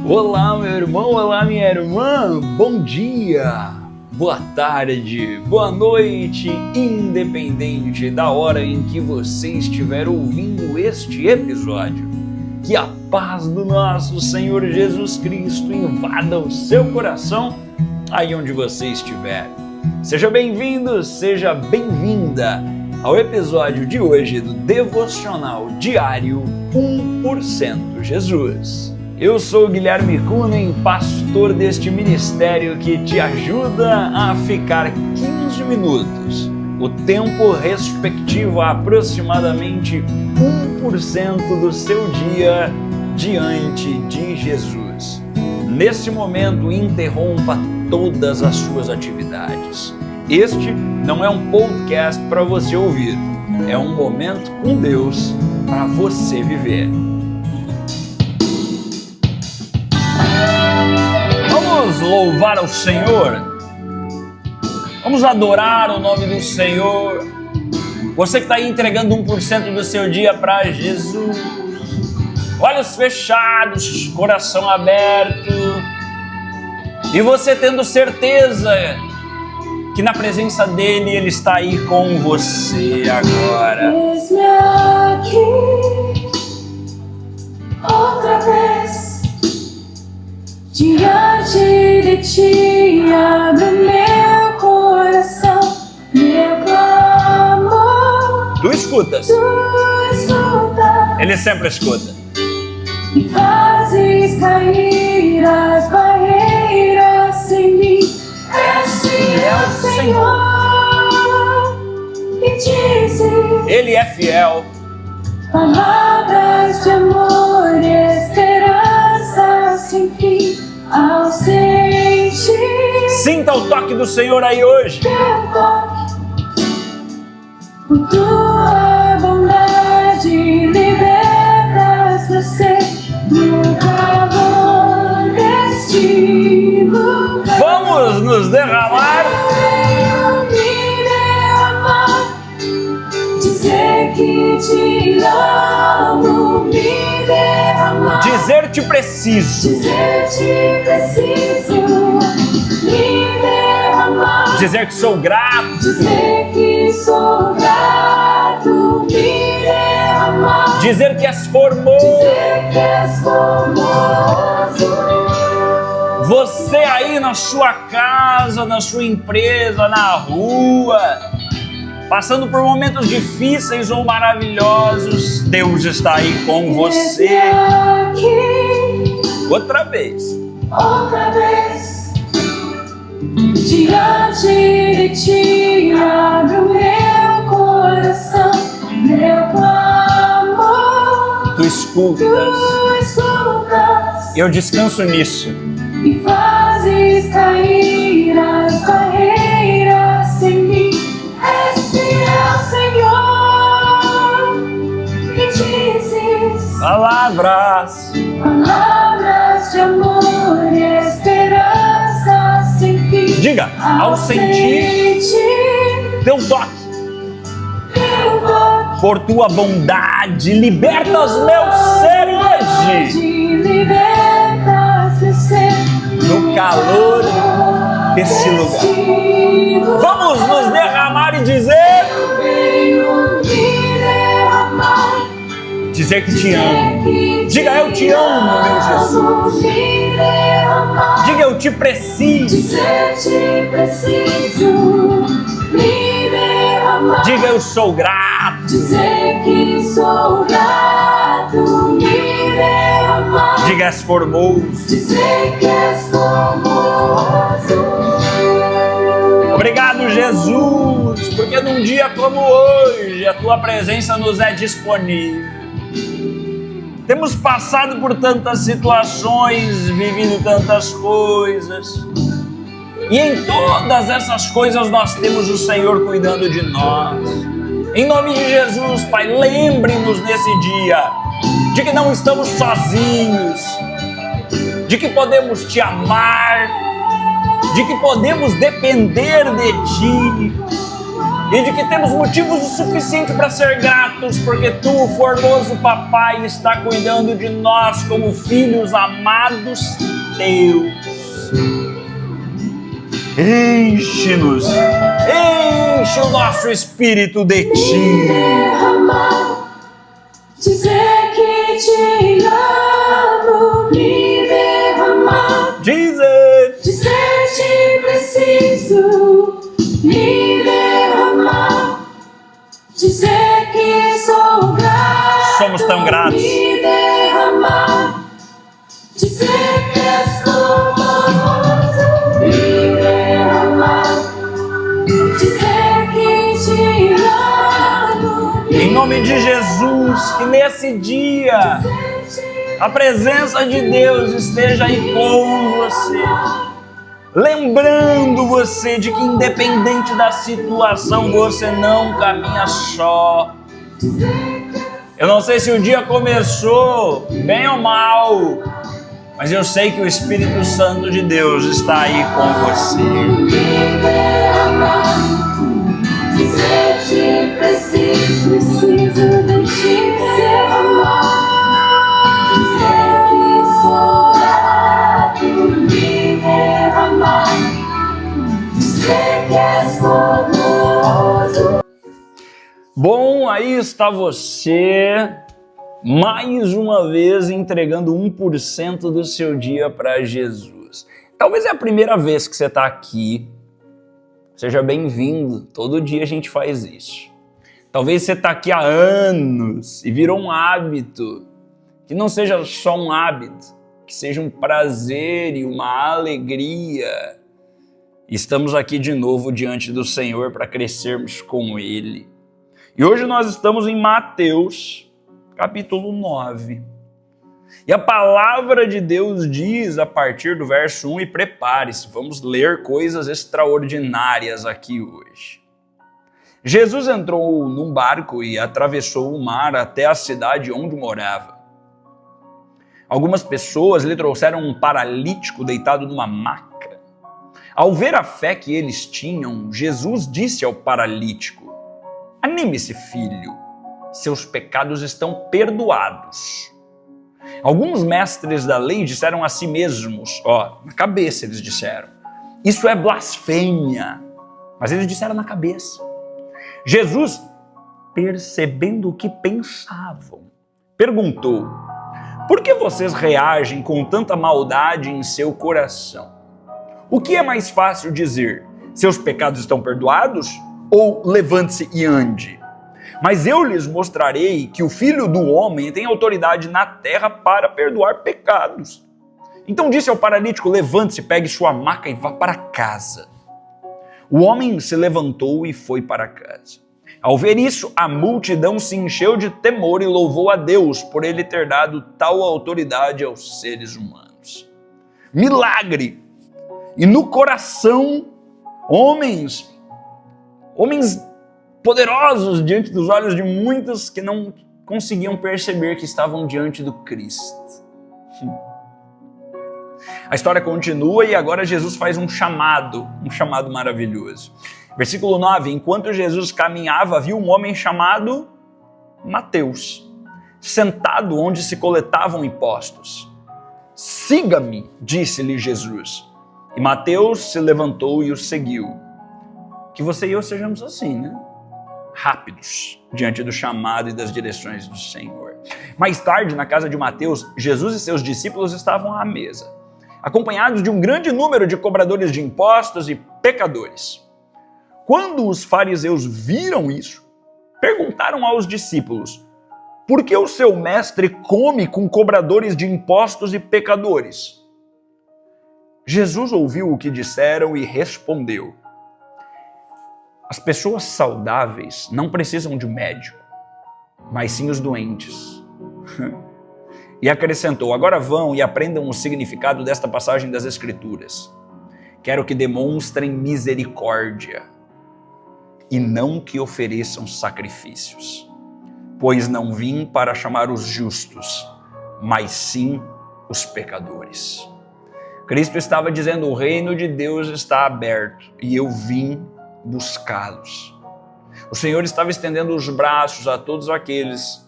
Olá, meu irmão, olá, minha irmã, bom dia, boa tarde, boa noite, independente da hora em que você estiver ouvindo este episódio. Que a paz do nosso Senhor Jesus Cristo invada o seu coração aí onde você estiver. Seja bem-vindo, seja bem-vinda ao episódio de hoje do Devocional Diário 1% Jesus. Eu sou o Guilherme Kunen, pastor deste ministério que te ajuda a ficar 15 minutos, o tempo respectivo a aproximadamente 1% do seu dia diante de Jesus. Nesse momento, interrompa todas as suas atividades. Este não é um podcast para você ouvir, é um momento com Deus para você viver. Vamos louvar ao Senhor, vamos adorar o nome do Senhor. Você que está aí entregando 1% do seu dia para Jesus, olhos fechados, coração aberto, e você tendo certeza que na presença dele, ele está aí com você agora. Eis-me aqui, outra vez, diante de ti, abre meu coração, meu clamor. Tu escutas. Tu escutas. Ele sempre escuta. E fazes cair as barreiras em mim. Este é o Senhor. E dizes Ele é fiel. palavras de amor e esperança sem fim ao sentir. Sinta o toque do Senhor aí hoje. Teu toque, por tua bondade, libertas você no calor deste lugar. Vamos nos derramar. Venho me derramar, dizer que te amo, me derramar. Dizer-te preciso. Dizer-te preciso, me derramar. Dizer que sou grato. Dizer que sou grato, me derramar. Dizer que és formoso. Dizer que és formoso. Você aí na sua casa, na sua empresa, na rua, passando por momentos difíceis ou maravilhosos, Deus está aí com você. Aqui, Outra vez. diante de ti, abre o meu coração, meu clamor. Tu escutas. Tu escutas Eu descanso nisso. e fazes cair as barreiras em mim. Este é o Senhor. E dizes Palavras. palavras de amor e esperança sem fim. Diga, ao sentir teu toque, teu toque, por tua bondade, libertas meu ser hoje, libertas meu ser no calor desse lugar. Vamos nos derramar e dizer que te amo. Diga, eu te amo, meu Jesus. Diga, eu te preciso. Dizer-te preciso, me derramar. Diga, eu sou grato. Dizer que sou grato, me derramar. Diga, és formoso. Dizer que és formoso. Obrigado, Jesus, porque num dia como hoje a tua presença nos é disponível. Temos passado por tantas situações, vivido tantas coisas, e em todas essas coisas nós temos o Senhor cuidando de nós. Em nome de Jesus, Pai, lembre-nos nesse dia de que não estamos sozinhos, de que podemos te amar, de que podemos depender de Ti. e de que temos motivos o suficiente para ser gratos, porque Tu, o formoso Papai, está cuidando de nós como filhos amados Teus. Enche-nos, enche o nosso espírito de Ti. Dizer que Te amo, me derramar. Dizer Te preciso, me derramar. Dizer que sou grato, somos tão gratos. me derramar. Dizer que és formoso, me derramar. Dizer que Te amo, Em nome de Jesus, que nesse dia a presença de Deus esteja aí com você, lembrando você de que independente da situação, você não caminha só. Eu não sei se o dia começou bem ou mal, mas eu sei que o Espírito Santo de Deus está aí com você. dizer te preciso de Te derramar. Dizer que sou grato, me derramar. Dizer que és formoso. Bom, aí está você, mais uma vez entregando 1% do seu dia para Jesus. Talvez é a primeira vez que você está aqui. Seja bem-vindo, todo dia a gente faz isso. Talvez você está aqui há anos e virou um hábito. Que não seja só um hábito, que seja um prazer e uma alegria. Estamos aqui de novo diante do Senhor para crescermos com Ele. E hoje nós estamos em Mateus, capítulo 9. E a palavra de Deus diz a partir do verso 1, e prepare-se, vamos ler coisas extraordinárias aqui hoje. Jesus entrou num barco e atravessou o mar até a cidade onde morava. Algumas pessoas lhe trouxeram um paralítico deitado numa maca. Ao ver a fé que eles tinham, Jesus disse ao paralítico: "Anime-se, filho, seus pecados estão perdoados." Alguns mestres da lei disseram a si mesmos, na cabeça eles disseram, "Isso é blasfêmia." Mas eles disseram na cabeça. Jesus, percebendo o que pensavam, perguntou: "Por que vocês reagem com tanta maldade em seu coração? O que é mais fácil dizer? Seus pecados estão perdoados? Ou levante-se e ande? Mas eu lhes mostrarei que o Filho do Homem tem autoridade na terra para perdoar pecados." Então disse ao paralítico: "Levante-se, pegue sua maca e vá para casa." O homem se levantou e foi para casa. Ao ver isso, a multidão se encheu de temor e louvou a Deus por ele ter dado tal autoridade aos seres humanos. Milagre! E no coração, homens poderosos diante dos olhos de muitos que não conseguiam perceber que estavam diante do Cristo. A história continua e agora Jesus faz um chamado maravilhoso. Versículo 9, enquanto Jesus caminhava, viu um homem chamado Mateus, sentado onde se coletavam impostos. "Siga-me", disse-lhe Jesus. E Mateus se levantou e o seguiu. Que você e eu sejamos assim, né? Rápidos diante do chamado e das direções do Senhor. Mais tarde, na casa de Mateus, Jesus e seus discípulos estavam à mesa, acompanhados de um grande número de cobradores de impostos e pecadores. Quando os fariseus viram isso, perguntaram aos discípulos: "Por que o seu mestre come com cobradores de impostos e pecadores?" Jesus ouviu o que disseram e respondeu: "As pessoas saudáveis não precisam de médico, mas sim os doentes." E acrescentou: "Agora vão e aprendam o significado desta passagem das Escrituras. Quero que demonstrem misericórdia e não que ofereçam sacrifícios, pois não vim para chamar os justos, mas sim os pecadores." Cristo estava dizendo: o reino de Deus está aberto e eu vim buscá-los. O Senhor estava estendendo os braços a todos aqueles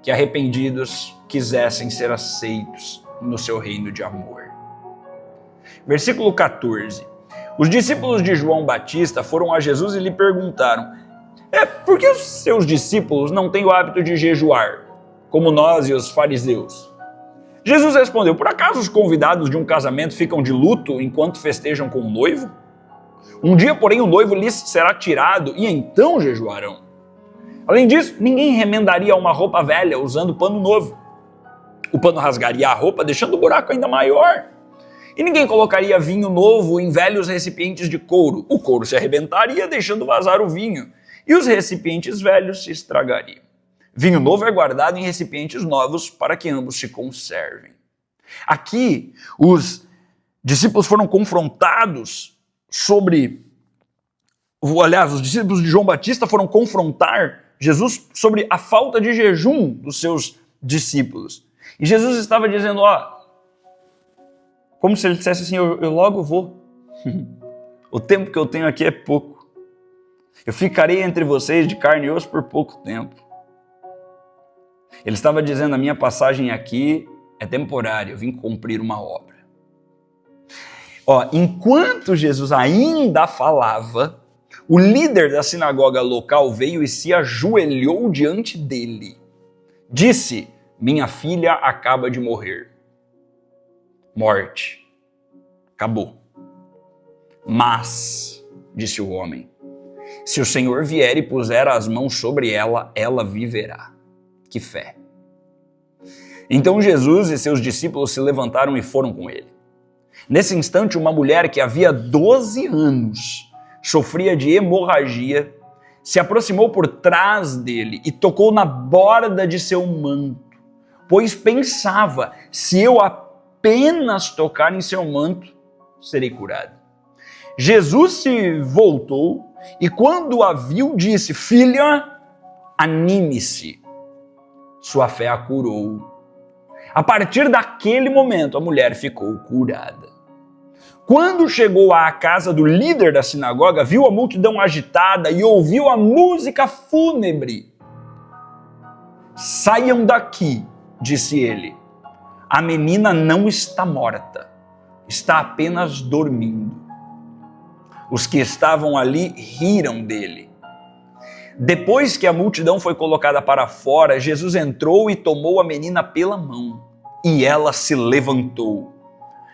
que, arrependidos, quisessem ser aceitos no seu reino de amor. Versículo 14. Os discípulos de João Batista foram a Jesus e lhe perguntaram: por que os seus discípulos não têm o hábito de jejuar, como nós e os fariseus? Jesus respondeu: por acaso os convidados de um casamento ficam de luto enquanto festejam com o noivo? Um dia, porém, o noivo lhes será tirado e então jejuarão. Além disso, ninguém remendaria uma roupa velha usando pano novo. O pano rasgaria a roupa, deixando o buraco ainda maior. E ninguém colocaria vinho novo em velhos recipientes de couro. O couro se arrebentaria, deixando vazar o vinho, e os recipientes velhos se estragariam. Vinho novo é guardado em recipientes novos para que ambos se conservem. Aqui, os discípulos foram confrontados os discípulos de João Batista foram confrontar Jesus sobre a falta de jejum dos seus discípulos. E Jesus estava dizendo, como se ele dissesse assim, eu logo vou. O tempo que eu tenho aqui é pouco. Eu ficarei entre vocês de carne e osso por pouco tempo. Ele estava dizendo, a minha passagem aqui é temporária, eu vim cumprir uma obra. Enquanto Jesus ainda falava, o líder da sinagoga local veio e se ajoelhou diante dele. Disse, minha filha acaba de morrer. Morte. Acabou. Mas, disse o homem, se o Senhor vier e puser as mãos sobre ela, ela viverá. Que fé. Então Jesus e seus discípulos se levantaram e foram com ele. Nesse instante, uma mulher que havia 12 anos sofria de hemorragia, se aproximou por trás dele e tocou na borda de seu manto, pois pensava, se eu apenas tocar em seu manto, serei curado. Jesus se voltou e quando a viu disse, filha, anime-se, sua fé a curou. A partir daquele momento, a mulher ficou curada. Quando chegou à casa do líder da sinagoga, viu a multidão agitada e ouviu a música fúnebre. Saiam daqui, disse ele. A menina não está morta, está apenas dormindo. Os que estavam ali riram dele. Depois que a multidão foi colocada para fora, Jesus entrou e tomou a menina pela mão, e ela se levantou.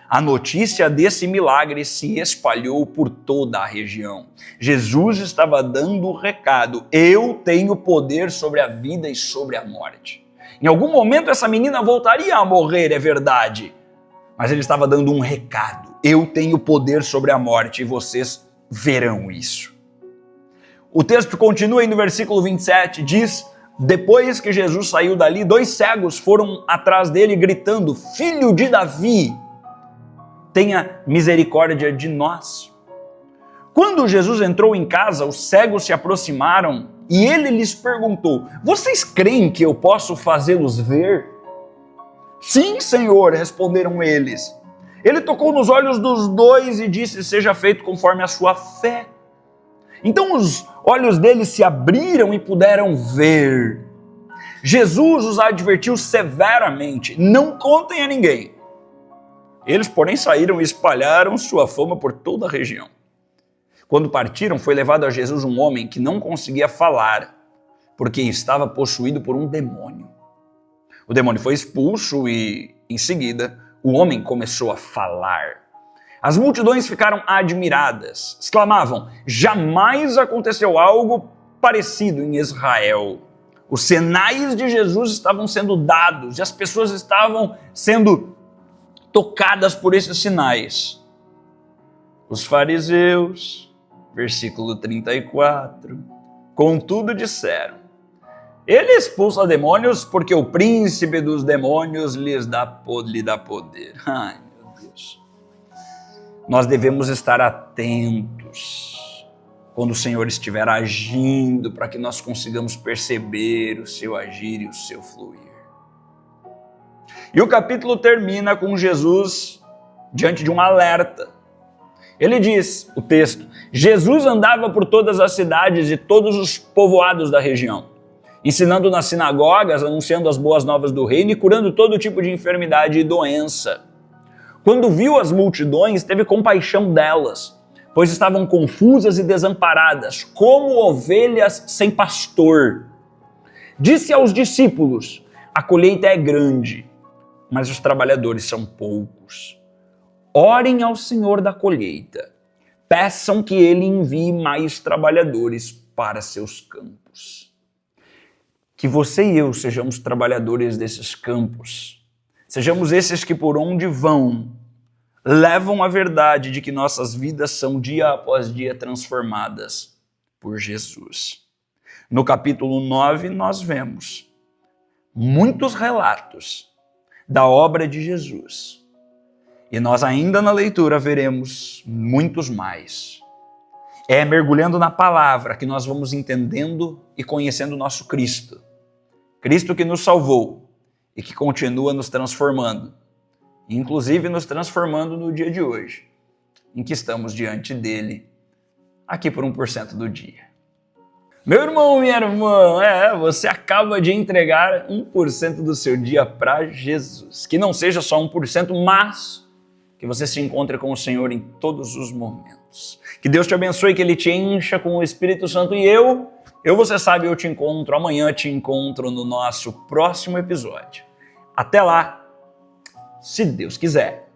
A notícia desse milagre se espalhou por toda a região. Jesus estava dando o recado, eu tenho poder sobre a vida e sobre a morte. Em algum momento essa menina voltaria a morrer, é verdade, mas ele estava dando um recado, eu tenho poder sobre a morte e vocês verão isso. O texto continua aí no versículo 27, diz, depois que Jesus saiu dali, 2 cegos foram atrás dele gritando, filho de Davi, tenha misericórdia de nós. Quando Jesus entrou em casa, os cegos se aproximaram e ele lhes perguntou, vocês creem que eu posso fazê-los ver? Sim, Senhor, responderam eles. Ele tocou nos olhos dos 2 e disse, seja feito conforme a sua fé. Então os olhos deles se abriram e puderam ver. Jesus os advertiu severamente, não contem a ninguém. Eles, porém, saíram e espalharam sua fama por toda a região. Quando partiram, foi levado a Jesus um homem que não conseguia falar, porque estava possuído por um demônio. O demônio foi expulso e, em seguida, o homem começou a falar. As multidões ficaram admiradas, exclamavam, jamais aconteceu algo parecido em Israel. Os sinais de Jesus estavam sendo dados e as pessoas estavam sendo tocadas por esses sinais. Os fariseus, versículo 34, contudo disseram, ele expulsa demônios porque o príncipe dos demônios lhe dá poder. Ai, meu Deus. Nós devemos estar atentos quando o Senhor estiver agindo para que nós consigamos perceber o seu agir e o seu fluir. E o capítulo termina com Jesus diante de um alerta. Ele diz, o texto, Jesus andava por todas as cidades e todos os povoados da região, ensinando nas sinagogas, anunciando as boas novas do reino e curando todo tipo de enfermidade e doença. Quando viu as multidões, teve compaixão delas, pois estavam confusas e desamparadas, como ovelhas sem pastor. Disse aos discípulos, a colheita é grande, mas os trabalhadores são poucos. Orem ao Senhor da colheita, peçam que Ele envie mais trabalhadores para seus campos. Que você e eu sejamos trabalhadores desses campos, sejamos esses que por onde vão, levam a verdade de que nossas vidas são dia após dia transformadas por Jesus. No capítulo 9 nós vemos muitos relatos da obra de Jesus. E nós ainda na leitura veremos muitos mais. É mergulhando na palavra que nós vamos entendendo e conhecendo o nosso Cristo. Cristo que nos salvou e que continua nos transformando. Inclusive nos transformando no dia de hoje, em que estamos diante dele, aqui por 1% do dia. Meu irmão, minha irmã, você acaba de entregar 1% do seu dia para Jesus. Que não seja só 1%, mas que você se encontre com o Senhor em todos os momentos. Que Deus te abençoe, que Ele te encha com o Espírito Santo. E você sabe, eu te encontro amanhã, te encontro no nosso próximo episódio. Até lá, se Deus quiser.